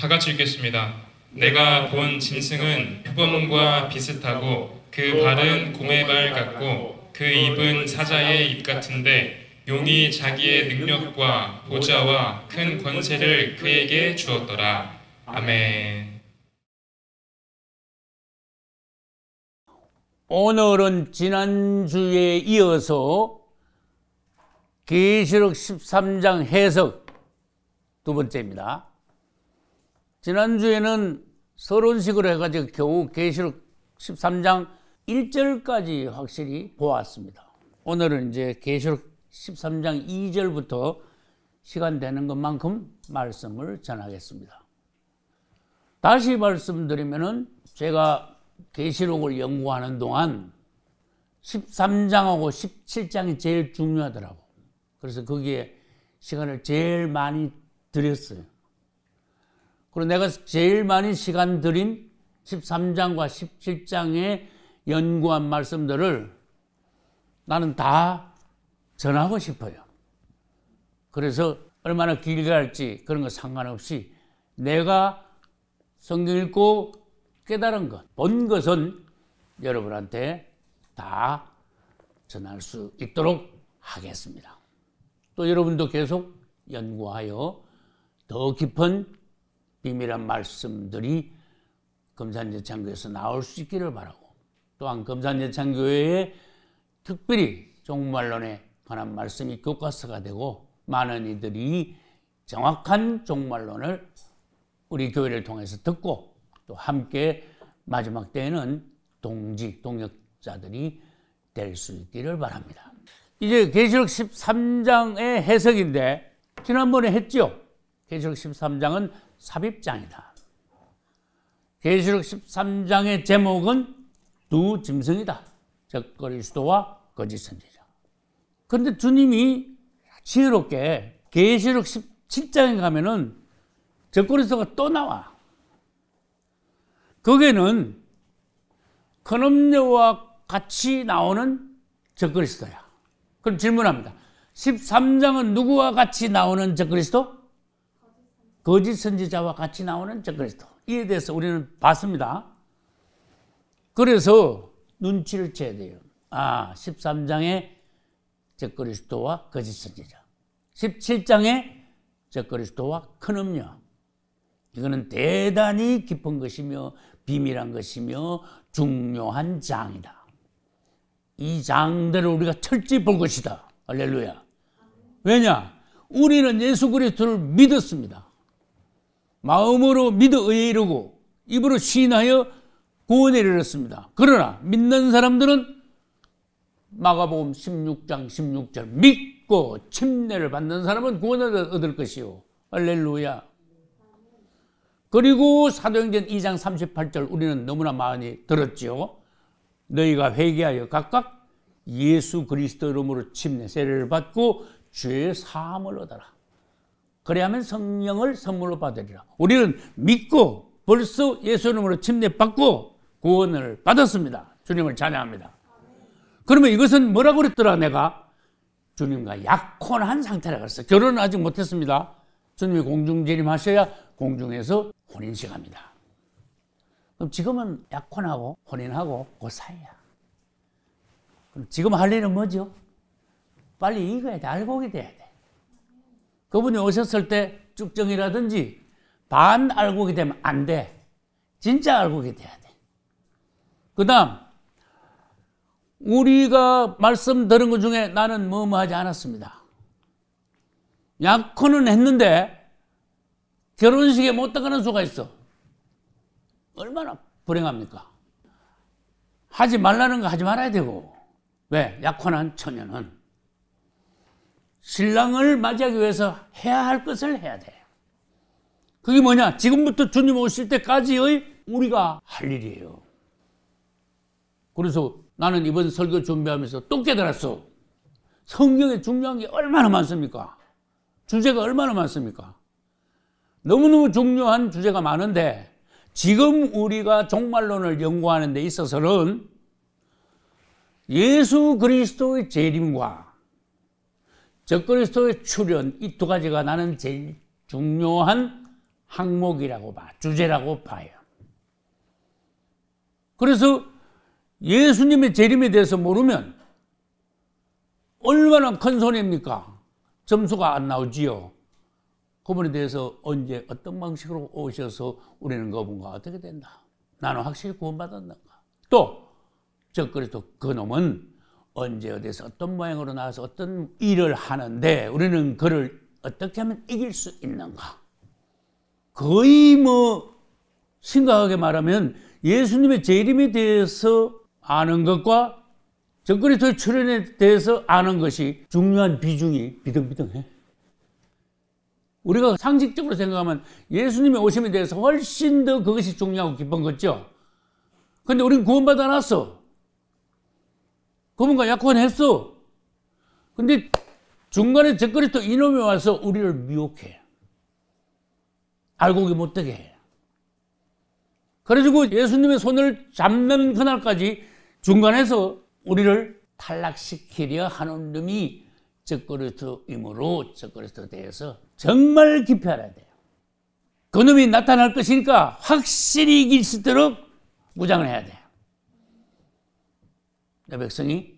다 같이 읽겠습니다. 내가 본 짐승은 표범과 비슷하고 그 발은 곰의 발 같고 그 입은 사자의 입 같은데 용이 자기의 능력과 보좌와 큰 권세를 그에게 주었더라. 아멘. 오늘은 지난주에 이어서 계시록 13장 해석 두 번째입니다. 지난주에는 서론식으로 해가지고 겨우 계시록 13장 1절까지 확실히 보았습니다. 오늘은 이제 계시록 13장 2절부터 시간 되는 것만큼 말씀을 전하겠습니다. 다시 말씀드리면은 제가 계시록을 연구하는 동안 13장하고 17장이 제일 중요하더라고. 그래서 거기에 시간을 제일 많이 들였어요. 그리고 내가 제일 많이 시간 들인 13장과 17장에 연구한 말씀들을 나는 다 전하고 싶어요. 그래서 얼마나 길게 할지 그런 거 상관없이 내가 성경 읽고 깨달은 것, 본 것은 여러분한테 다 전할 수 있도록 하겠습니다. 또 여러분도 계속 연구하여 더 깊은 비밀한 말씀들이 금산예창교에서 나올 수 있기를 바라고, 또한 금산예창교회에 특별히 종말론에 관한 말씀이 교과서가 되고 많은 이들이 정확한 종말론을 우리 교회를 통해서 듣고 또 함께 마지막 때에는 동역자들이 될 수 있기를 바랍니다. 이제 계시록 13장의 해석인데 지난번에 했죠. 계시록 13장은 삽입장이다. 계시록 13장의 제목은 두 짐승이다. 즉 그리스도와 거짓 선지자. 그런데 주님이 지혜롭게 계시록 17장에 가면은 적 그리스도가 또 나와. 거기는 큰 음료와 같이 나오는 적 그리스도야. 그럼 질문합니다. 13장은 누구와 같이 나오는 적 그리스도? 거짓 선지자와 같이 나오는 적 그리스도. 이에 대해서 우리는 봤습니다. 그래서 눈치를 채야 돼요. 13장에 적 그리스도와 거짓 선지자, 17장에 적 그리스도와 큰 음료. 이거는 대단히 깊은 것이며 비밀한 것이며 중요한 장이다. 이 장들을 우리가 철저히 볼 것이다. 할렐루야. 왜냐? 우리는 예수 그리스도를 믿었습니다. 마음으로 믿어 의에 이르고 입으로 시인하여 구원에 이르렀습니다. 그러나 믿는 사람들은 마가복음 16장 16절 믿고 침례를 받는 사람은 구원을 얻을 것이요. 할렐루야. 그리고 사도행전 2장 38절 우리는 너무나 많이 들었죠. 너희가 회개하여 각각 예수 그리스도 이름으로 침례 세례를 받고 죄 사함을 얻어라. 그래야만 성령을 선물로 받으리라. 우리는 믿고 벌써 예수 이름으로 침례 받고 구원을 받았습니다. 주님을 찬양합니다. 그러면 이것은 뭐라고 그랬더라 내가? 주님과 약혼한 상태라 그랬어. 결혼은 아직 못했습니다. 주님이 공중 재림하셔야 공중에서 혼인식 합니다. 그럼 지금은 약혼하고 혼인하고 그 사이야. 그럼 지금 할 일은 뭐죠? 빨리 익어야 돼. 알곡이 돼야 돼. 그분이 오셨을 때 쭉정이라든지 반 알곡이 되면 안 돼. 진짜 알곡이 돼야 돼. 그 다음 우리가 말씀 들은 것 중에 나는 뭐뭐 하지 않았습니다. 약혼은 했는데 결혼식에 못 나가는 수가 있어. 얼마나 불행합니까? 하지 말라는 거 하지 말아야 되고. 왜? 약혼한 처녀는 신랑을 맞이하기 위해서 해야 할 것을 해야 돼. 그게 뭐냐? 지금부터 주님 오실 때까지의 우리가 할 일이에요. 그래서 나는 이번 설교 준비하면서 또 깨달았어. 성경에 중요한 게 얼마나 많습니까? 주제가 얼마나 많습니까? 너무너무 중요한 주제가 많은데 지금 우리가 종말론을 연구하는 데 있어서는 예수 그리스도의 재림과 적그리스도의 출현 이 두 가지가 나는 제일 중요한 항목이라고 봐, 주제라고 봐요. 그래서 예수님의 재림에 대해서 모르면 얼마나 큰 손해입니까? 점수가 안 나오지요. 그분에 대해서 언제 어떤 방식으로 오셔서 우리는 그분과 어떻게 된다. 나는 확실히 구원받았는가. 또 적그리스도 그놈은 언제 어디서 어떤 모양으로 나와서 어떤 일을 하는데 우리는 그를 어떻게 하면 이길 수 있는가. 거의 심각하게 말하면 예수님의 재림에 대해서 아는 것과 적그리스도의 출현에 대해서 아는 것이 중요한 비중이 비등비등해. 우리가 상식적으로 생각하면 예수님의 오심에 대해서 훨씬 더 그것이 중요하고 기쁜 거죠. 그런데 우리는 구원받아 놨어. 그분과 약혼했어. 근데 중간에 적그리스도 이놈이 와서 우리를 미혹해. 알고기 못되게 해. 그래가지고 예수님의 손을 잡는 그날까지 중간에서 우리를 탈락시키려 하는 놈이 적그리스도이므로 적그리스도에 대해서 정말 깊이 알아야 돼요. 그 놈이 나타날 것이니까 확실히 이길 수 있도록 무장을 해야 돼요. 내 백성이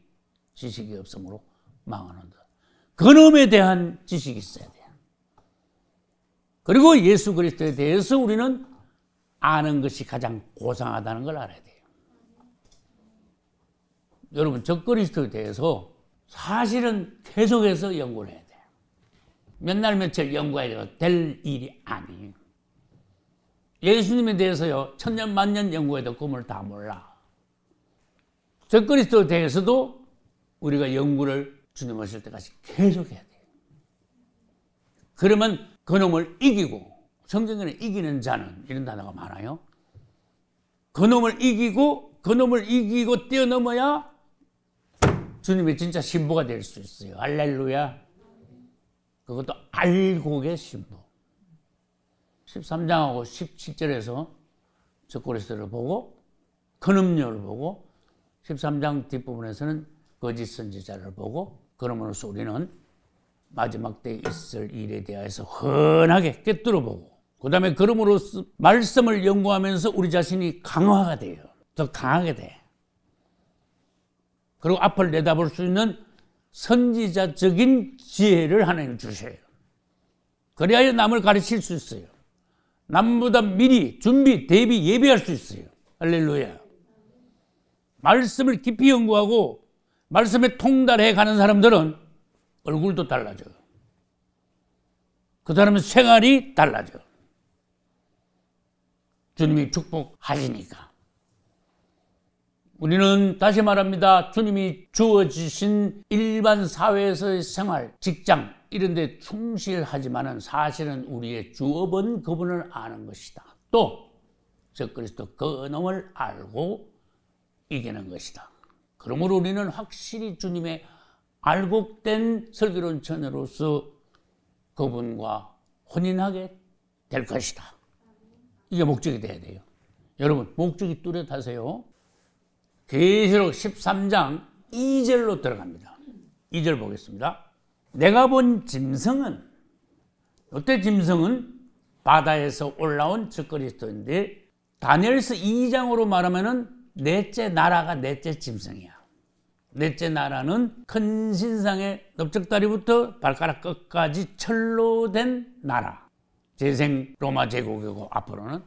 지식이 없으므로 망하는다. 그 놈에 대한 지식이 있어야 돼요. 그리고 예수 그리스도에 대해서 우리는 아는 것이 가장 고상하다는 걸 알아야 돼요. 여러분, 적그리스도에 대해서 사실은 계속해서 연구를 해야 돼요. 몇 날 며칠 연구해도 될 일이 아니에요. 예수님에 대해서요, 천년 만년 연구해도 그분을 다 몰라. 적그리스도에 대해서도 우리가 연구를 주님 오실 때까지 계속해야 돼요. 그러면 그놈을 이기고, 성경에는 이기는 자는 이런 단어가 많아요. 그놈을 이기고 뛰어넘어야 주님의 진짜 신부가 될 수 있어요. 할렐루야. 그것도 알곡의 신부. 13장하고 17절에서 적그리스도를 보고 근음료를 보고 13장 뒷부분에서는 거짓 선지자를 보고 그러므로써 우리는 마지막 때에 있을 일에 대해서 훤하게 꿰뚫어 보고 그 다음에 그러므로써 말씀을 연구하면서 우리 자신이 강화가 돼요. 더 강하게 돼. 그리고 앞을 내다볼 수 있는 선지자적인 지혜를 하나님 주셔요. 그래야 남을 가르칠 수 있어요. 남보다 미리 준비, 대비, 예비할 수 있어요. 할렐루야. 말씀을 깊이 연구하고 말씀에 통달해 가는 사람들은 얼굴도 달라져요. 그 사람의 생활이 달라져요. 주님이 축복하시니까. 우리는 다시 말합니다. 주님이 주어주신 일반 사회에서의 생활, 직장 이런 데 충실하지만은 사실은 우리의 주업은 그분을 아는 것이다. 또 적그리스도 그놈을 알고 이기는 것이다. 그러므로 우리는 확실히 주님의 알곡된 슬기로운 처녀로서 그분과 혼인하게 될 것이다. 이게 목적이 돼야 돼요. 여러분, 목적이 뚜렷하세요. 계시록 13장 2절로 들어갑니다. 2절 보겠습니다. 내가 본 짐승은, 이때 짐승은 바다에서 올라온 적그리스도인데 다니엘서 2장으로 말하면은 넷째 나라가 넷째 짐승이야. 넷째 나라는 큰 신상의 넓적다리부터 발가락 끝까지 철로 된 나라. 재생 로마 제국이고 앞으로는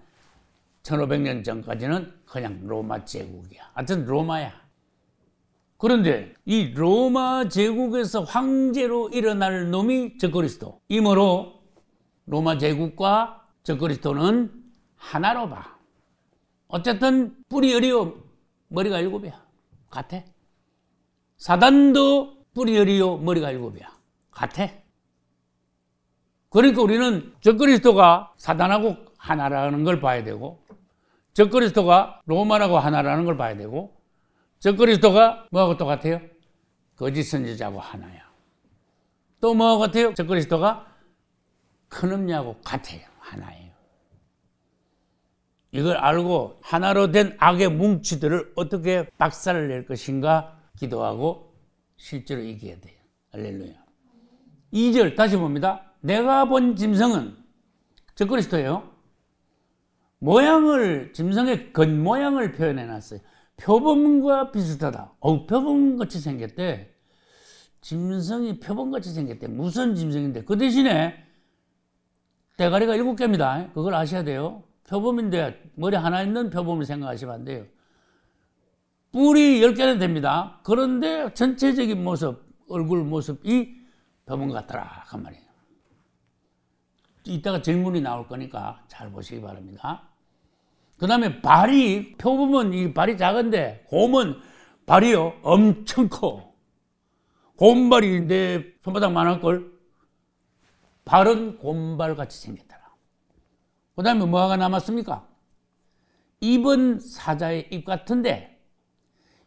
1500년 전까지는 그냥 로마 제국이야. 하여튼 로마야. 그런데 이 로마 제국에서 황제로 일어날 놈이 적그리스도. 이므로 로마 제국과 적그리스도는 하나로 봐. 어쨌든 뿌리 어리요 머리가 7이야. 같아. 사단도 뿌리 어리요 머리가 7이야. 같아. 그러니까 우리는 적그리스도가 사단하고 하나라는 걸 봐야 되고 적그리스도가 로마라고 하나라는 걸 봐야 되고 적그리스도가 뭐하고 똑같아요? 거짓 선지자하고 하나야. 또 뭐하고 같아요? 적그리스도가 큰 음녀하고 같아요. 하나예요. 이걸 알고 하나로 된 악의 뭉치들을 어떻게 박살을 낼 것인가 기도하고 실제로 이겨야 돼요. 할렐루야. 2절 다시 봅니다. 내가 본 짐승은 적그리스도예요. 모양을, 짐승의 겉모양을 표현해 놨어요. 표범과 비슷하다. 표범같이 생겼대. 짐승이 표범같이 생겼대. 무슨 짐승인데? 그 대신에 대가리가 7개입니다. 그걸 아셔야 돼요. 표범인데 머리 하나 있는 표범을 생각하시면 안 돼요. 뿔이 10개는 됩니다. 그런데 전체적인 모습, 얼굴 모습이 표범 같더라 그 말이에요. 이따가 질문이 나올 거니까 잘 보시기 바랍니다. 그 다음에 발이, 표범은 이 발이 작은데 곰은 발이요 엄청 커. 곰발이 내 손바닥 만할걸. 발은 곰발같이 생겼더라. 그 다음에 뭐가 남았습니까? 입은 사자의 입 같은데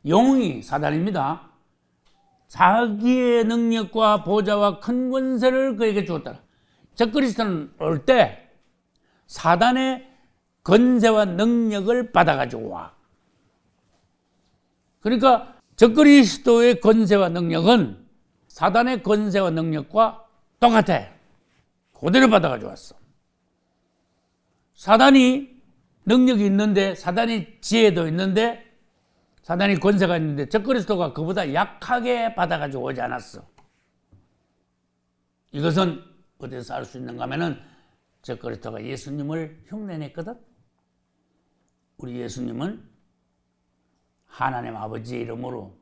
용이 사단입니다. 자기의 능력과 보좌와 큰 권세를 그에게 주었더라. 적그리스도는 올 때 사단의 권세와 능력을 받아가지고 와. 그러니까 적그리스도의 권세와 능력은 사단의 권세와 능력과 똑같아. 그대로 받아가지고 왔어. 사단이 능력이 있는데, 사단이 지혜도 있는데, 사단이 권세가 있는데 적그리스도가 그보다 약하게 받아가지고 오지 않았어. 이것은 어디서 알 수 있는가 하면은 적그리스도가 예수님을 흉내냈거든. 우리 예수님은 하나님 아버지의 이름으로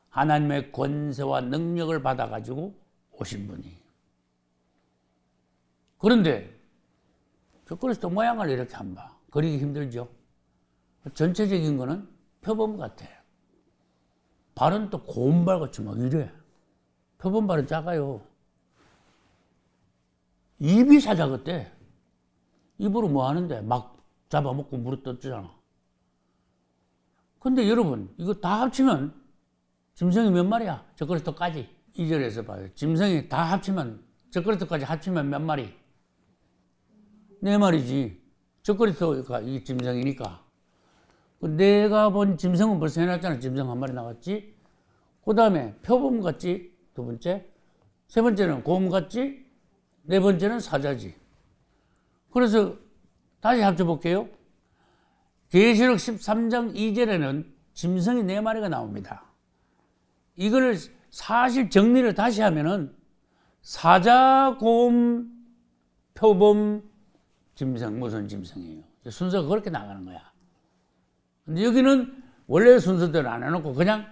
하나님의 권세와 능력을 받아가지고 오신 분이. 그런데 적그리스도 모양을 이렇게 안 봐. 그리기 힘들죠. 전체적인 거는 표범 같아. 발은 또 곰발같이 막 이래. 표범 발은 작아요. 입이 사자 같대. 입으로 뭐 하는데? 막 잡아먹고 물어 뜯잖아. 근데 여러분, 이거 다 합치면 짐승이 몇 마리야? 적그리스도까지. 2절에서 봐요. 짐승이 다 합치면, 적그리스도까지 합치면 몇 마리? 4마리지. 적그리스도가 이 짐승이니까. 내가 본 짐승은 벌써 해놨잖아. 짐승 1마리 나왔지. 그 다음에 표범 같지. 2번째. 3번째는 곰 같지. 4번째는 사자지. 그래서 다시 합쳐볼게요. 계시록 13장 2절에는 짐승이 4마리가 나옵니다. 이거를 사실 정리를 다시 하면은 사자, 곰, 표범, 짐승, 무슨 짐승이에요. 순서가 그렇게 나가는 거야. 근데 여기는 원래 순서대로 안 해놓고 그냥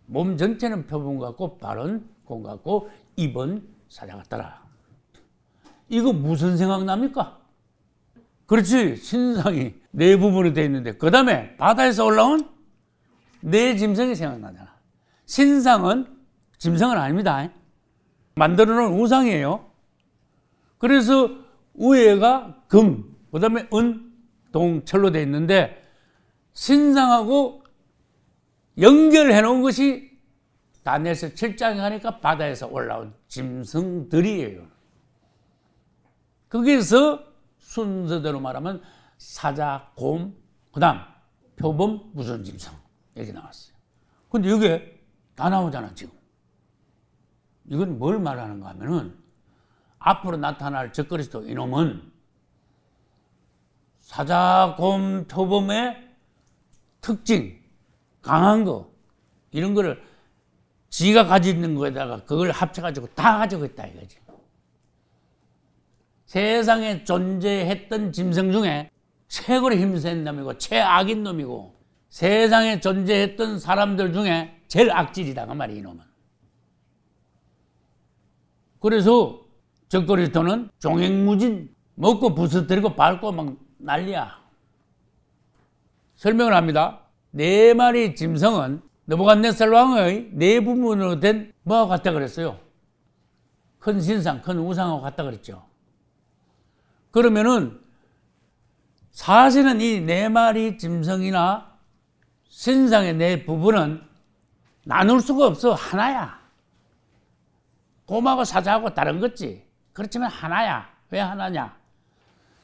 몸 전체는 표범 같고 발은 곰 같고 입은 사자 같더라. 이거 무슨 생각납니까? 그렇지. 신상이 4부분이 되어 있는데 그 다음에 바다에서 올라온 4짐승이 생각나잖아. 신상은 짐승은 아닙니다. 만들어 놓은 우상이에요. 그래서 위에가 금, 그 다음에 은, 동, 철로 되어 있는데 신상하고 연결해 놓은 것이 다니엘서 7장에 가니까 바다에서 올라온 짐승들이에요. 거기에서 순서대로 말하면 사자, 곰, 그 다음 표범, 무슨 짐승 이렇게 나왔어요. 근데 이게 다 나오잖아 지금. 이건 뭘 말하는가 하면은 앞으로 나타날 적그리스도 이놈은 사자, 곰, 표범의 특징, 강한 거 이런 거를 지가 가지고 있는 거에다가 그걸 합쳐가지고 다 가지고 있다 이거지. 세상에 존재했던 짐승 중에 최고로 힘센 놈이고 최악인 놈이고 세상에 존재했던 사람들 중에 제일 악질이다 그 말이야 이놈은. 그래서 적그리스도는 종횡무진 먹고 부스뜨리고 밟고 막 난리야. 설명을 합니다. 4마리 짐승은 느부갓네살 왕의 4부분으로 된 뭐와 같다 그랬어요? 큰 신상, 큰 우상하고 같다 그랬죠. 그러면은 사실은 이 4마리 짐승이나 신상의 4부분은 나눌 수가 없어. 하나야. 곰하고 사자하고 다른 거지. 그렇지만 하나야. 왜 하나냐?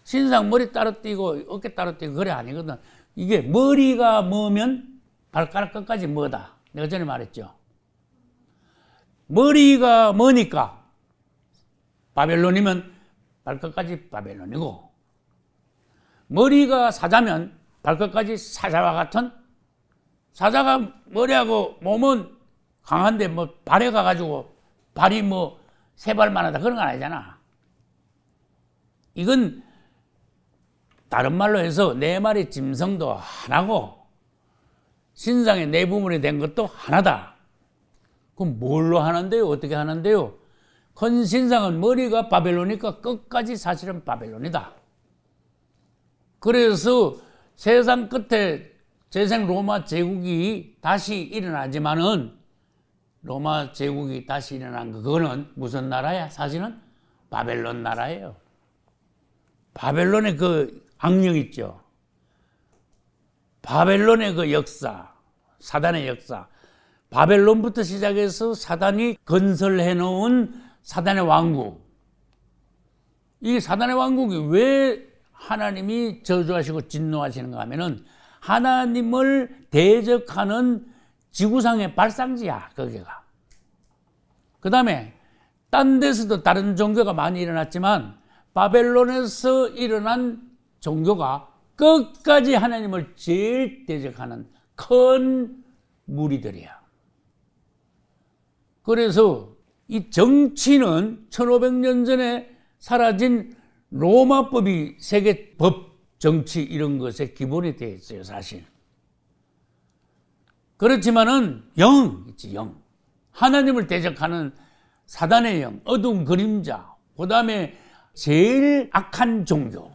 신상 머리 따로 띄고 어깨 따로 띄고 그래 아니거든. 이게 머리가 뭐면 발가락 끝까지 뭐다. 내가 전에 말했죠. 머리가 뭐니까 바벨론이면 발끝까지 바벨론이고 머리가 사자면 발끝까지 사자와 같은, 사자가 머리하고 몸은 강한데 뭐 발에 가가지고 발이 뭐 세 발만 하다 그런 건 아니잖아. 이건 다른 말로 해서 네 마리 짐승도 하나고 신상의 내부문이 된 것도 하나다. 그럼 뭘로 하는데요? 어떻게 하는데요? 큰 신상은 머리가 바벨론이니까 끝까지 사실은 바벨론이다. 그래서 세상 끝에 재생 로마 제국이 다시 일어나지만은 로마 제국이 다시 일어난 거 그거는 무슨 나라야? 사실은 바벨론 나라예요. 바벨론의 그 악령 있죠. 바벨론의 그 역사, 사단의 역사. 바벨론부터 시작해서 사단이 건설해 놓은 사단의 왕국. 이 사단의 왕국이 왜 하나님이 저주하시고 진노하시는가 하면은 하나님을 대적하는 지구상의 발상지야, 거기가. 그 다음에 딴 데서도 다른 종교가 많이 일어났지만 바벨론에서 일어난 종교가 끝까지 하나님을 제일 대적하는 큰 무리들이야. 그래서 이 정치는 1500년 전에 사라진 로마법이 세계 법, 정치 이런 것의 기본이 되어 있어요, 사실. 그렇지만은 영 있지, 영. 하나님을 대적하는 사단의 영, 어두운 그림자, 그 다음에 제일 악한 종교.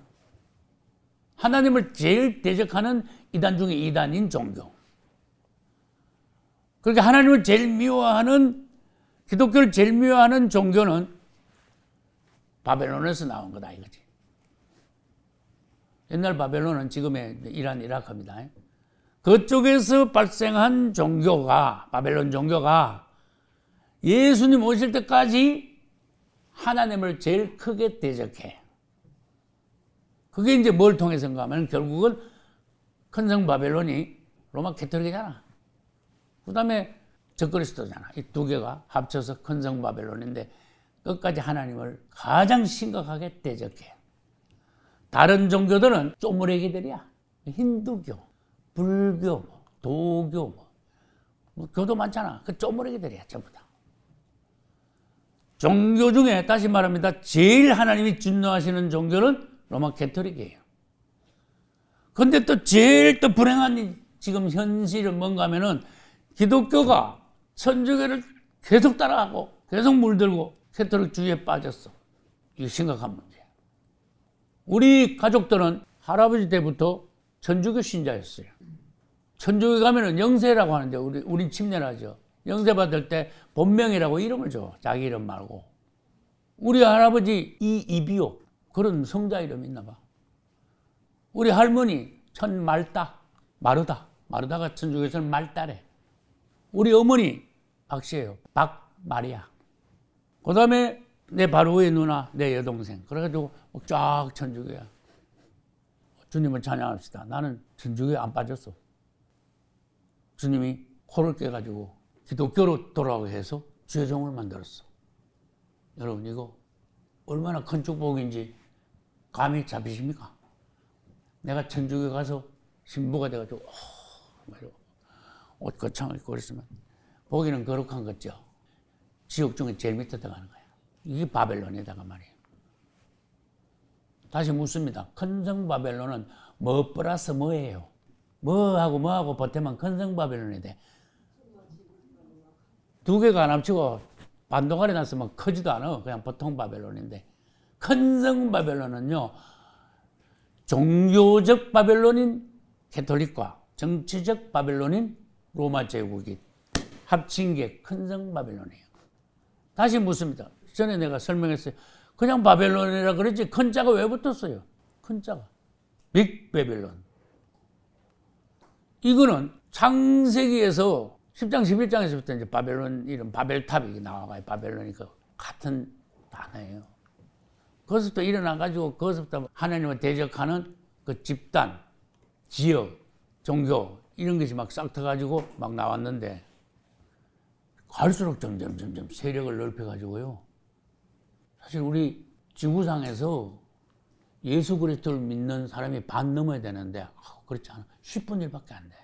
하나님을 제일 대적하는 이단 중에 이단인 종교. 그러니까 하나님을 제일 미워하는, 기독교를 제일 미워하는 종교는 바벨론에서 나온 거다 이거지. 옛날 바벨론은 지금의 이란, 이라크입니다. 그쪽에서 발생한 종교가, 바벨론 종교가 예수님 오실 때까지 하나님을 제일 크게 대적해. 그게 이제 뭘 통해서인가 하면 결국은 큰 성 바벨론이 로마 캐토릭이잖아. 그 다음에 적그리스도잖아. 이 두 개가 합쳐서 큰 성 바벨론인데 끝까지 하나님을 가장 심각하게 대적해. 다른 종교들은 쪼무레기들이야. 힌두교, 불교, 도교, 뭐 교도 많잖아. 그 쪼무레기들이야, 전부 다. 종교 중에 다시 말합니다. 제일 하나님이 진노하시는 종교는 로마 캐토릭이에요. 근데 또 제일 또 불행한 지금 현실은 뭔가 하면은 기독교가 천주교를 계속 따라하고 계속 물들고 캐토릭주의에 빠졌어. 이게 심각한 문제야. 우리 가족들은 할아버지 때부터 천주교 신자였어요. 천주교 가면은 영세라고 하는데 우리 침례하죠. 영세 받을 때 본명이라고 이름을 줘. 자기 이름 말고. 우리 할아버지 이비오 그런 성자 이름 있나 봐. 우리 할머니 천말다 마르다가 천주교에서는 말다래. 우리 어머니 박씨예요. 박마리아. 그 다음에 내 바로 위에 누나, 내 여동생. 그래가지고 쫙 천주교야. 주님을 찬양합시다. 나는 천주교에 안 빠졌어. 주님이 코를 깨가지고 기독교로 돌아오게 해서 주의 종을 만들었어. 여러분 이거 얼마나 큰 축복인지 감이 잡히십니까? 내가 천주교 가서 신부가 돼가지고 옷 거창을 입고 그랬으면 보기는 거룩한 거죠. 지옥 중에 제일 밑에 들어가는 거야. 이게 바벨론에다가 말이에요. 다시 묻습니다. 큰성 바벨론은 뭐 플러스 뭐예요? 뭐하고 보태면 큰성 바벨론이 돼. 두 개가 안 합치고 반동아리 났으면 크지도 않아. 그냥 보통 바벨론인데 큰성 바벨론은요. 종교적 바벨론인 캐톨릭과 정치적 바벨론인 로마 제국이 합친 게 큰성 바벨론이에요. 다시 묻습니다. 전에 내가 설명했어요. 그냥 바벨론이라 그랬지 큰 자가 왜 붙었어요? 큰 자가. 빅 바벨론. 이거는 창세기에서 10장 11장에서부터 이제 바벨론 이름 바벨탑이 나와가지고 바벨론이 그 같은 단어예요. 거기서부터 일어나가지고 거기서부터 하나님을 대적하는 그 집단, 지역, 종교 이런 것이 막 싹 터가지고 막 나왔는데 갈수록 점점 세력을 넓혀가지고요. 사실 우리 지구상에서 예수 그리스도를 믿는 사람이 반 넘어야 되는데 그렇지 않아. 10분의 1밖에 안 돼.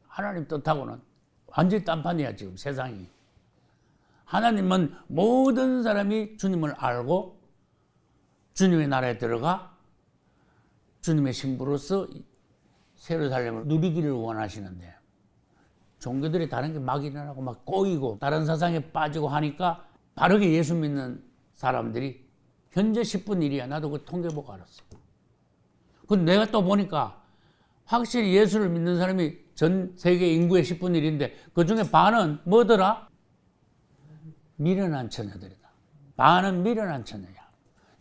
하나님 뜻하고는 완전히 딴판이야 지금 세상이. 하나님은 모든 사람이 주님을 알고 주님의 나라에 들어가 주님의 신부로서 새로 살림을 누리기를 원하시는데 종교들이 다른 게 막 일어나고 막 꼬이고 다른 사상에 빠지고 하니까 바르게 예수 믿는 사람들이 현재 10분 1이야. 나도 그 통계 보고 알았어. 근데 내가 또 보니까 확실히 예수를 믿는 사람이 전 세계 인구의 10분 1인데 그 중에 반은 뭐더라? 미련한 처녀들이다. 반은 미련한 처녀야.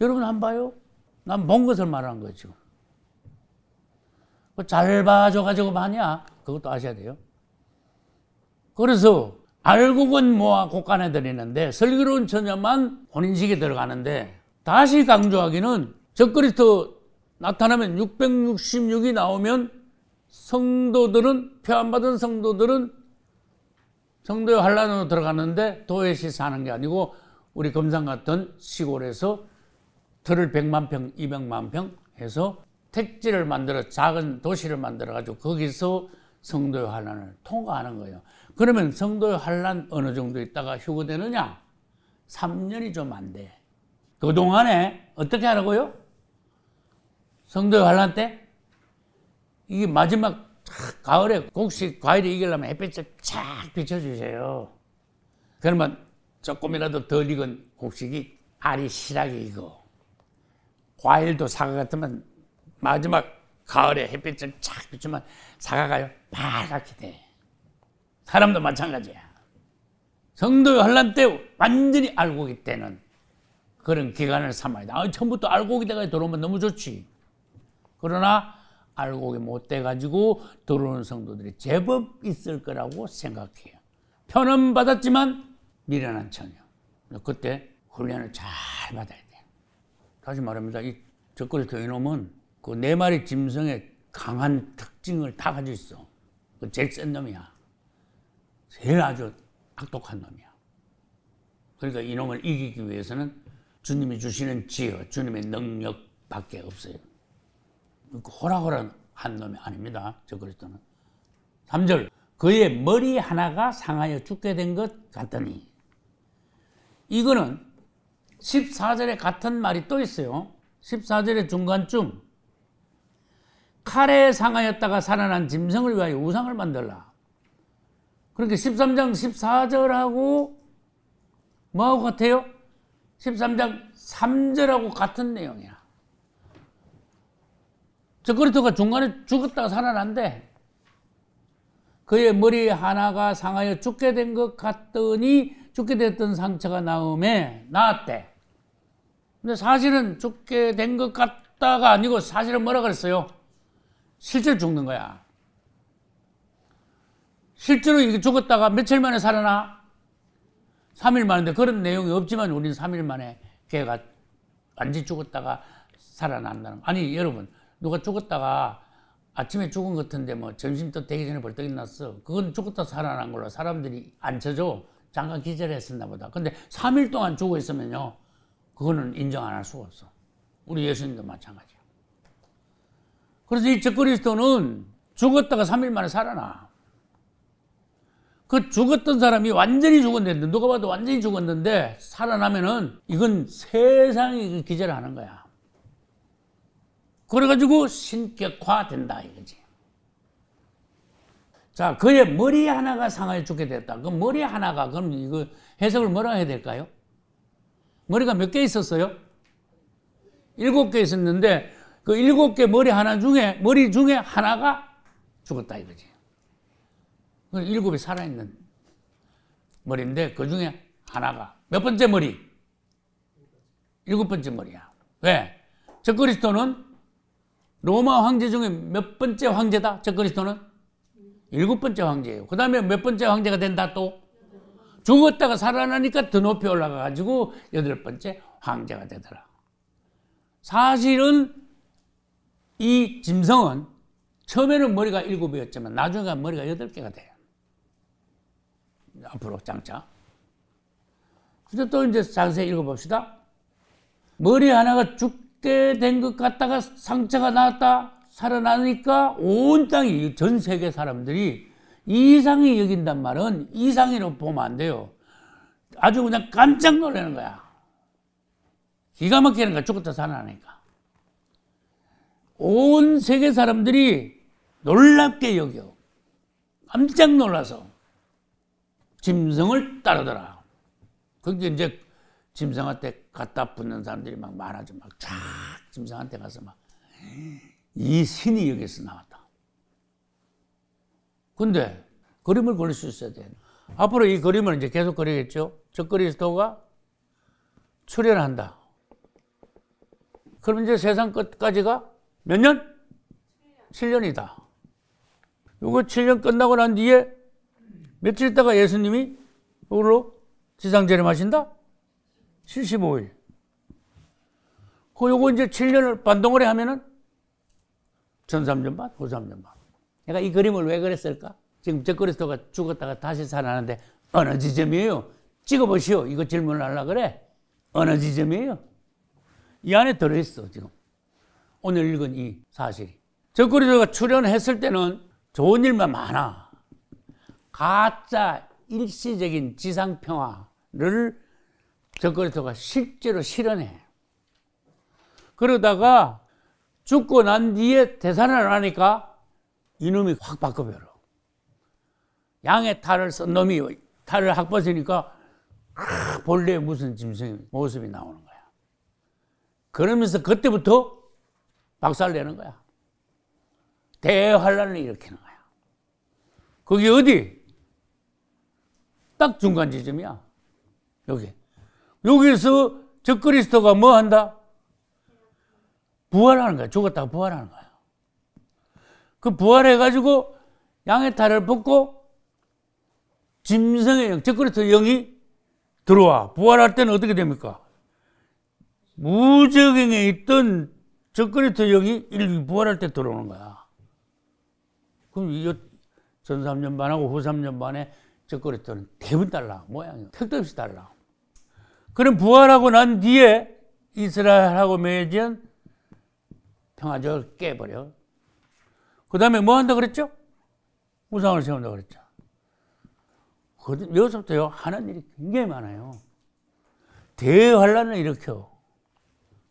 여러분 한번 봐요. 난 본 것을 말하는 거죠. 잘 봐줘가지고 마냐? 그것도 아셔야 돼요. 그래서 알곡은 모아 곡간에 들이는데 슬기로운 처녀만 혼인식에 들어가는데 다시 강조하기는 적그리스도 나타나면 666이 나오면 성도들은 표안받은 성도들은 성도의 환란으로 들어가는데 도회시 사는 게 아니고 우리 금산 같은 시골에서 들을 100만 평, 200만 평 해서 택지를 만들어 작은 도시를 만들어 가지고 거기서 성도의 환란을 통과하는 거예요. 그러면 성도의 환란 어느 정도 있다가 휴거되느냐? 3년이 좀 안 돼. 그동안에 어떻게 하라고요? 성도의 환란 때 이게 마지막 가을에 곡식 과일이 익으려면 햇빛을 쫙 비춰주세요. 그러면 조금이라도 덜 익은 곡식이 알이 실하게 익어. 과일도 사과 같으면 마지막 가을에 햇빛을 쫙 비추면 사과가요 빨갛게 돼. 사람도 마찬가지야. 성도의 환란 때 완전히 알곡이 되는 그런 기간을 삼아야 돼. 처음부터 알곡이 돼가지고 들어오면 너무 좋지. 그러나 알곡이 못 돼가지고 들어오는 성도들이 제법 있을 거라고 생각해요. 편은 받았지만 미련한 처녀. 그때 훈련을 잘 받아야 돼. 다시 말합니다. 이 적그리스도 이놈은 그 네 마리 짐승의 강한 특징을 다 가지고 있어. 그 제일 센 놈이야. 제일 아주 악독한 놈이야. 그러니까 이놈을 이기기 위해서는 주님이 주시는 지혜, 주님의 능력밖에 없어요. 호락호락한 놈이 아닙니다. 적그리스도는. 3절 그의 머리 하나가 상하여 죽게 된 것 같더니 이거는 14절에 같은 말이 또 있어요. 14절의 중간쯤 칼에 상하였다가 살아난 짐승을 위하여 우상을 만들라. 그러니까 13장 14절하고 뭐하고 같아요? 13장 3절하고 같은 내용이야. 적그리스도가 중간에 죽었다가 살아난대. 그의 머리 하나가 상하여 죽게 된 것 같더니 죽게 됐던 상처가 나았대. 근데 사실은 죽게 된 것 같다가 아니고 사실은 뭐라 그랬어요? 실제로 죽는 거야. 실제로 이게 죽었다가 며칠 만에 살아나? 3일 만인데 그런 내용이 없지만 우리는 3일 만에 걔가 완전히 죽었다가 살아난다는 거. 아니 여러분 누가 죽었다가 아침에 죽은 것 같은데 뭐 점심도 되기 전에 벌떡 일어났어. 그건 죽었다 살아난 걸로 사람들이 안 쳐줘. 잠깐 기절했었나 보다. 근데 3일 동안 죽어 있으면요. 그거는 인정 안 할 수가 없어. 우리 예수님도 마찬가지야. 그래서 이 적그리스도는 죽었다가 3일 만에 살아나. 그 죽었던 사람이 완전히 죽었는데 누가 봐도 완전히 죽었는데 살아나면은 이건 세상이 기절하는 거야. 그래가지고 신격화된다 이거지. 자, 그의 머리 하나가 상하여 죽게 됐다. 그 머리 하나가 그럼 이거 해석을 뭐라 해야 될까요? 머리가 몇 개 있었어요? 7개 있었는데 그 7개 머리 중에 하나가 죽었다 이거지. 7이 살아있는 머리인데 그 중에 하나가 몇 번째 머리? 7번째 머리야. 왜? 적그리스도는 로마 황제 중에 몇 번째 황제다? 적그리스도는 7번째 황제예요. 그 다음에 몇 번째 황제가 된다 또? 죽었다가 살아나니까 더 높이 올라가가지고 8번째 황제가 되더라. 사실은 이 짐승은 처음에는 머리가 7이었지만 나중에 머리가 8개가 돼요. 앞으로 장차. 그래서 또 이제 자세히 읽어봅시다. 머리 하나가 죽게 된 것 같다가 상처가 나왔다 살아나니까 온 땅이 전 세계 사람들이 이상히 여긴단 말은 이상이라고 보면 안 돼요. 아주 그냥 깜짝 놀라는 거야. 기가 막히는 거야. 죽었다 살아나니까. 온 세계 사람들이 놀랍게 여겨. 깜짝 놀라서 짐승을 따르더라. 그게 이제 짐승한테 갖다 붙는 사람들이 막 많아져. 막 쫙 짐승한테 가서 막 이 신이 여기서 나왔다. 근데 그림을 그릴 수 있어야 돼. 앞으로 이 그림을 이제 계속 그리겠죠. 저 그리스도가 출현한다. 그럼 이제 세상 끝까지가 몇 년? 7년이다. 요거 7년 끝나고 난 뒤에 며칠 있다가 예수님이 요걸로 지상 재림하신다? 75일. 요거 이제 7년을 반동을 하면은 전 3년 반, 후 3년 반. 내가 이 그림을 왜 그랬을까? 지금 저 그리스도가 죽었다가 다시 살아나는데 어느 지점이에요? 찍어보시오. 이거 질문을 하려고 그래. 어느 지점이에요? 이 안에 들어있어, 지금. 오늘 읽은 이 사실이. 저 그리스도가 출현했을 때는 좋은 일만 많아. 가짜 일시적인 지상평화를 저 그리스도가 실제로 실현해. 그러다가 죽고 난 뒤에 대산을 하니까 이놈이 확 바꿔버려. 양의 탈을 쓴 놈이 탈을 확 벗으니까 본래 무슨 짐승의 모습이 나오는 거야. 그러면서 그때부터 박살내는 거야. 대환란을 일으키는 거야. 그게 어디? 딱 중간 지점이야. 여기서 저 그리스도가 뭐 한다? 부활하는 거야. 죽었다가 부활하는 거야. 그 부활해가지고 양의 탈을 벗고 짐승의 영, 저 그리스도 영이 들어와. 부활할 때는 어떻게 됩니까? 무저경에 있던 저 그리스도 영이 부활할 때 들어오는 거야. 그럼 이거 전 3년 반하고 후 3년 반에 저 그리스도는 대부분 달라. 모양이 택도 없이 달라. 그럼 부활하고 난 뒤에 이스라엘하고 맺은 평화적을 깨버려. 그 다음에 뭐 한다 그랬죠? 우상을 세운다 그랬죠. 여기서부터요, 하는 일이 굉장히 많아요. 대환란을 일으켜.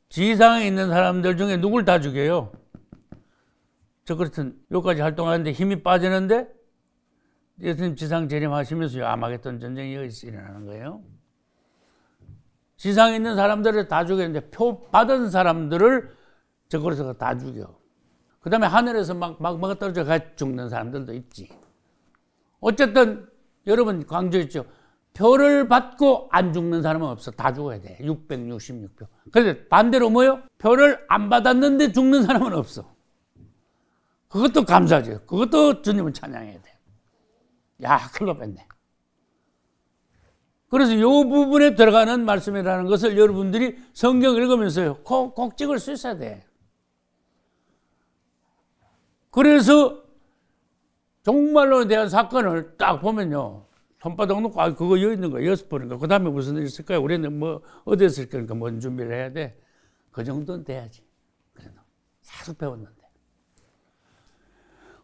지상에 있는 사람들 중에 누굴 다 죽여요? 저 그렇든 여기까지 활동하는데 힘이 빠지는데 예수님 지상 재림하시면서 아마겟돈 전쟁이 여기서 일어나는 거예요. 지상에 있는 사람들을 다 죽였는데 표 받은 사람들을 저 그리스도가 다 죽여. 그 다음에 하늘에서 막 떨어져 가 죽는 사람들도 있지. 어쨌든 여러분 강조했죠. 표를 받고 안 죽는 사람은 없어. 다 죽어야 돼. 666표. 그런데 반대로 뭐요? 표를 안 받았는데 죽는 사람은 없어. 그것도 감사죠. 그것도 주님을 찬양해야 돼. 야, 큰일 났네. 그래서 이 부분에 들어가는 말씀이라는 것을 여러분들이 성경 읽으면서요, 꼭 찍을 수 있어야 돼. 그래서 종말론에 대한 사건을 딱 보면요, 손바닥 놓고 그거 여기 있는 거야. 6번인가. 그 다음에 무슨 일이 있을까요? 우리는 뭐 어디 있을 거니까 뭔 준비를 해야 돼. 그 정도는 돼야지. 그래도 계속 배웠는데.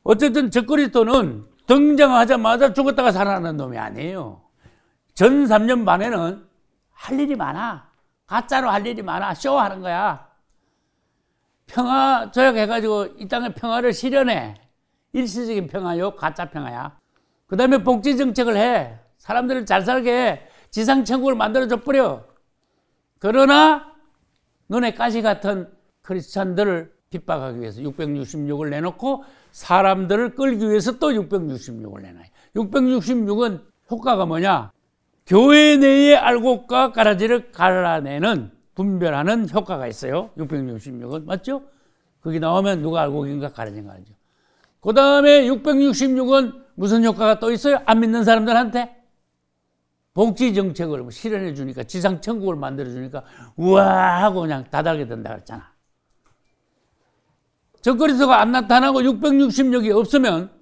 어쨌든 저 그리스도는 등장하자마자 죽었다가 살아나는 놈이 아니에요. 전 3년 반에는 할 일이 많아. 가짜로 할 일이 많아. 쇼하는 거야. 평화 조약해가지고 이 땅의 평화를 실현해. 일시적인 평화요, 가짜 평화야. 그 다음에 복지 정책을 해. 사람들을 잘 살게 해. 지상천국을 만들어줘 버려. 그러나 눈에 가시 같은 크리스찬들을 핍박하기 위해서 666을 내놓고 사람들을 끌기 위해서 또 666을 내놔요. 666은 효과가 뭐냐? 교회 내의 알곡과 가라지를 갈라내는, 분별하는 효과가 있어요. 666은. 맞죠? 거기 나오면 누가 알곡인가 가라지인가 알죠. 그 다음에 666은 무슨 효과가 또 있어요? 안 믿는 사람들한테 복지 정책을 실현해 주니까, 지상 천국을 만들어 주니까 우와 하고 그냥 다달게 된다 그랬잖아. 저 그리스도가 안 나타나고 666이 없으면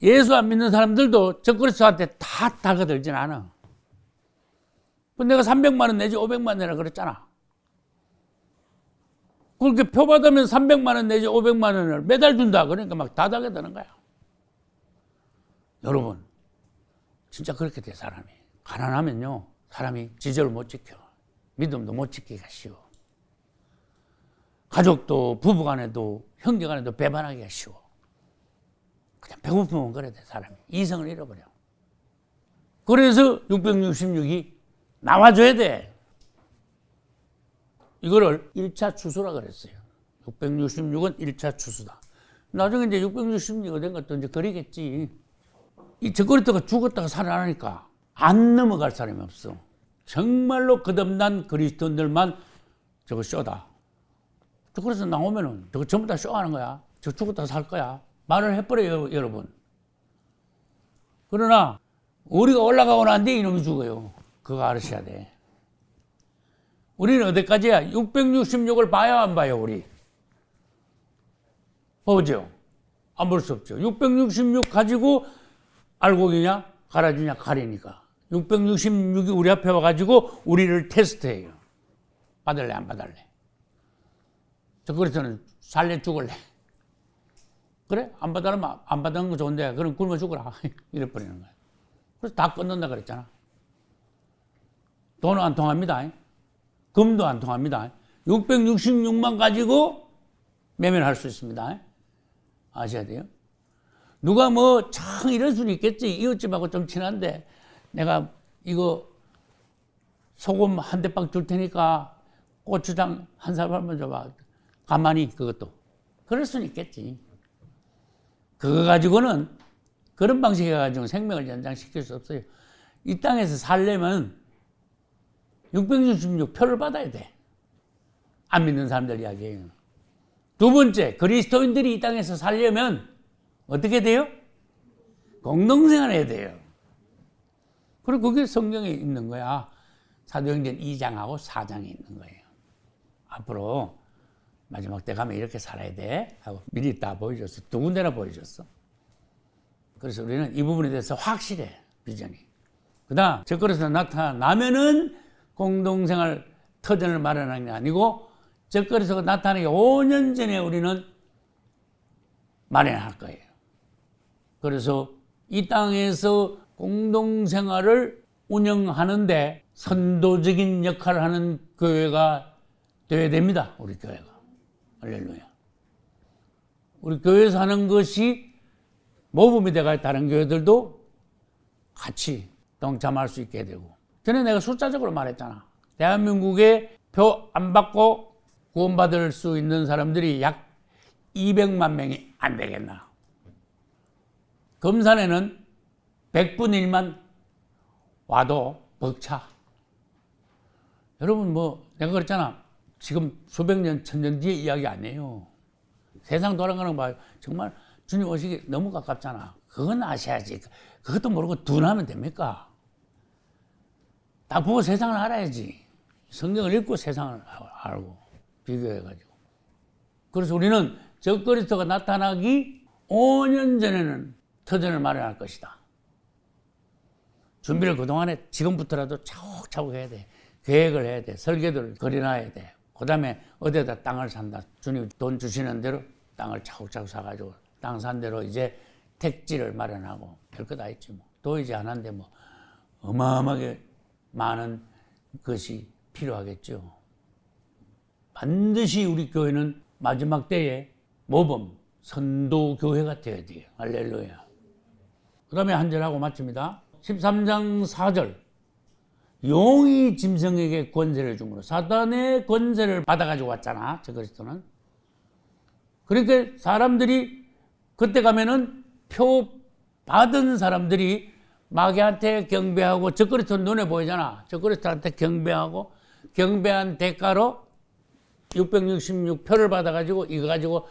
예수 안 믿는 사람들도 저 그리스도한테 다 달가들진 않아. 근데 내가 300만 원 내지 500만 원이라 그랬잖아. 그렇게 표 받으면 300만 원 내지 500만 원을 매달 준다. 그러니까 막 다다게 되는 거야. 여러분, 진짜 그렇게 돼, 사람이. 가난하면요, 사람이 지절을 못 지켜. 믿음도 못 지키기가 쉬워. 가족도, 부부간에도, 형제간에도 배반하기가 쉬워. 그냥 배고프면 그래 돼, 사람이. 이성을 잃어버려. 그래서 666이 나와줘야 돼. 이거를 1차 추수라 그랬어요. 666은 1차 추수다. 나중에 이제 666이 된 것도 이제 그리겠지. 이 적그리스도가 죽었다가 살아나니까 안 넘어갈 사람이 없어. 정말로 거듭난 그리스도인들만 저거 쇼다. 그래서 나오면은 저거 전부 다 쇼하는 거야. 저 죽었다가 살 거야. 말을 해버려요, 여러분. 그러나 우리가 올라가고 난 뒤에 이놈이 죽어요. 그거 알으셔야 돼. 우리는 어디까지야? 666을 봐야 안 봐요, 우리? 보죠? 안 볼 수 없죠. 666 가지고 알고 기냐? 갈아주냐? 가리니까. 666이 우리 앞에 와가지고 우리를 테스트해요. 받을래, 안 받을래? 저 그래서는 살래, 죽을래? 그래? 안 받으면 안 받는 거 좋은데, 그럼 굶어 죽어라. 이래 버리는 거야. 그래서 다 끊는다 그랬잖아. 돈은 안 통합니다. 금도 안 통합니다. 666만 가지고 매매를 할 수 있습니다. 아셔야 돼요. 누가 뭐 참 이럴 수는 있겠지. 이웃집하고 좀 친한데 내가 이거 소금 한 대빵 줄 테니까 고추장 한 사발만 줘봐. 가만히 그것도. 그럴 수는 있겠지. 그거 가지고는 그런 방식에 가지고 생명을 연장시킬 수 없어요. 이 땅에서 살려면 666 표를 받아야 돼. 안 믿는 사람들 이야기예요. 두 번째, 그리스도인들이 이 땅에서 살려면 어떻게 돼요? 공동생활 해야 돼요. 그리고 그게 성경에 있는 거야. 사도행전 2장하고 4장에 있는 거예요. 앞으로 마지막 때 가면 이렇게 살아야 돼 하고 미리 다 보여줬어. 두 군데나 보여줬어. 그래서 우리는 이 부분에 대해서 확실해, 비전이. 그 다음, 적그리스도가 나타나면은 공동생활 터전을 마련하는 게 아니고 적그리스도가 나타나기 5년 전에 우리는 마련할 거예요. 그래서 이 땅에서 공동생활을 운영하는데 선도적인 역할을 하는 교회가 되어야 됩니다. 우리 교회가. 할렐루야. 우리 교회에서 하는 것이 모범이 돼가 다른 교회들도 같이 동참할 수 있게 되고. 전에 내가 숫자적으로 말했잖아. 대한민국에 표 안 받고 구원받을 수 있는 사람들이 약 200만 명이 안 되겠나. 금산에는 100분의 1만 와도 벅차. 여러분 뭐 내가 그랬잖아. 지금 수백 년, 천년 뒤의 이야기 아니에요. 세상 돌아가는 거 봐요. 정말 주님 오시기 너무 가깝잖아. 그건 아셔야지. 그것도 모르고 둔하면 됩니까? 딱 보고 세상을 알아야지. 성경을 읽고 세상을 알고 비교해가지고. 그래서 우리는 적그리스도가 나타나기 5년 전에는 터전을 마련할 것이다. 준비를 그동안에 지금부터라도 차곡차곡 해야 돼. 계획을 해야 돼. 설계도를 그려놔야 돼. 그 다음에 어디에다 땅을 산다. 주님 돈 주시는 대로 땅을 차곡차곡 사가지고 땅 산 대로 이제 택지를 마련하고 별거 다 있지 뭐. 보이지 않았는데 뭐 어마어마하게 많은 것이 필요하겠죠. 반드시 우리 교회는 마지막 때에 모범, 선도교회가 되어야 돼요. 할렐루야. 그 다음에 한 절하고 마칩니다. 13장 4절. 용이 짐승에게 권세를 줌으로 사단의 권세를 받아가지고 왔잖아. 저 그리스도는. 그러니까 사람들이 그때 가면은 표 받은 사람들이 마귀한테 경배하고 저 그리스도 눈에 보이잖아. 저 그리스도한테 경배하고 경배한 대가로 666표를 받아가지고 이거 가지고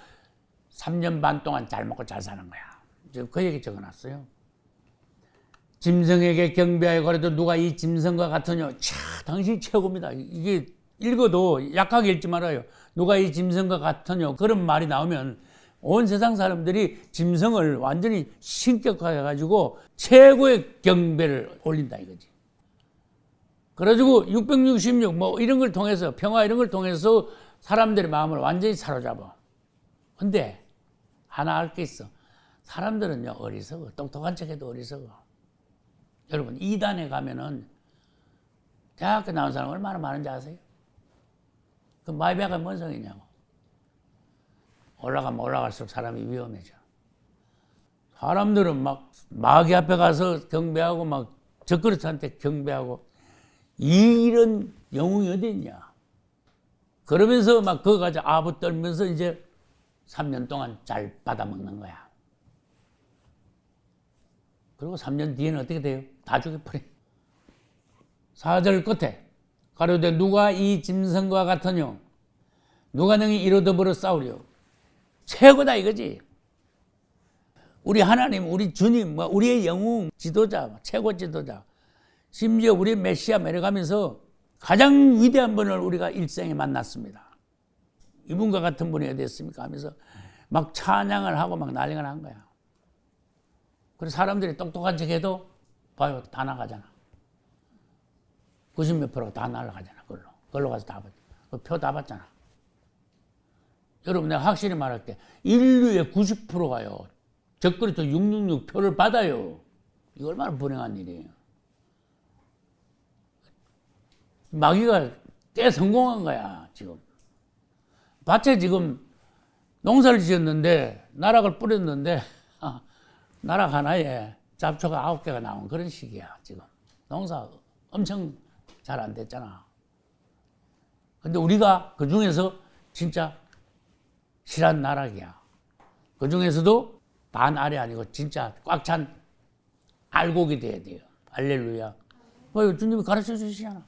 3년 반 동안 잘 먹고 잘 사는 거야. 지금 그 얘기 적어놨어요. 짐승에게 경배하여 그래도 누가 이 짐승과 같으냐. 차, 당신이 최고입니다. 이게 읽어도 약하게 읽지 말아요. 누가 이 짐승과 같으냐. 그런 말이 나오면 온 세상 사람들이 짐승을 완전히 신격화해 가지고 최고의 경배를 올린다 이거지. 그래가지고 666 뭐 이런 걸 통해서 평화 이런 걸 통해서 사람들의 마음을 완전히 사로잡아. 근데 하나 알 게 있어. 사람들은요 어리석어. 똑똑한 척해도 어리석어. 여러분 이단에 가면은 대학교 나온 사람 얼마나 많은지 아세요? 그 마이베가 뭔 소리냐고. 올라가면 올라갈수록 사람이 위험해져. 사람들은 막 마귀 앞에 가서 경배하고 막 적그리스도한테 경배하고 이런 영웅이 어디 있냐. 그러면서 막 그거 가지고 아부 떨면서 이제 3년 동안 잘 받아먹는 거야. 그리고 3년 뒤에는 어떻게 돼요? 다 죽여버려. 4절 끝에 가로되 누가 이 짐승과 같으뇨? 누가 능히 이로 더불어 싸우려? 최고다 이거지. 우리 하나님, 우리 주님, 우리의 영웅 지도자, 최고 지도자, 심지어 우리의 메시아 내려가면서 가장 위대한 분을 우리가 일생에 만났습니다. 이분과 같은 분이 어디 있습니까? 하면서 막 찬양을 하고 막 난리가 난 거야. 그래서 사람들이 똑똑한 척해도 봐요, 다 나가잖아. 90몇 프로가 다 날아가잖아. 그걸로 가서 다 받. 표 다 받잖아. 여러분 내가 확실히 말할게. 인류의 90%가요. 적그리스도 666 표를 받아요. 이거 얼마나 불행한 일이에요. 마귀가 꽤 성공한 거야 지금. 밭에 지금 농사를 지었는데 나락을 뿌렸는데 나락 하나에 잡초가 9개가 나온 그런 시기야 지금. 농사 엄청 잘 안 됐잖아. 근데 우리가 그 중에서 진짜 실한 나락이야. 그 중에서도 반 아래 아니고 진짜 꽉 찬 알곡이 돼야 돼요. 할렐루야. 주님이 가르쳐 주시잖아.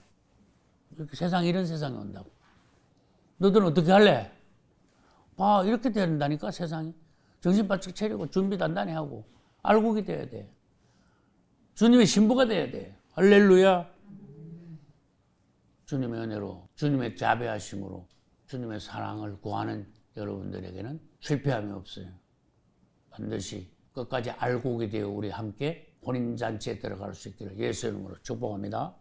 이렇게 세상 이런 세상이 온다고. 너들은 어떻게 할래? 봐 이렇게 된다니까 세상이. 정신 바짝 차리고 준비 단단히 하고 알곡이 돼야 돼. 주님의 신부가 돼야 돼. 할렐루야. 주님의 은혜로 주님의 자비하심으로 주님의 사랑을 구하는 여러분들에게는 실패함이 없어요. 반드시 끝까지 알곡이 되어 우리 함께 혼인잔치에 들어갈 수 있기를 예수의 이름으로 축복합니다.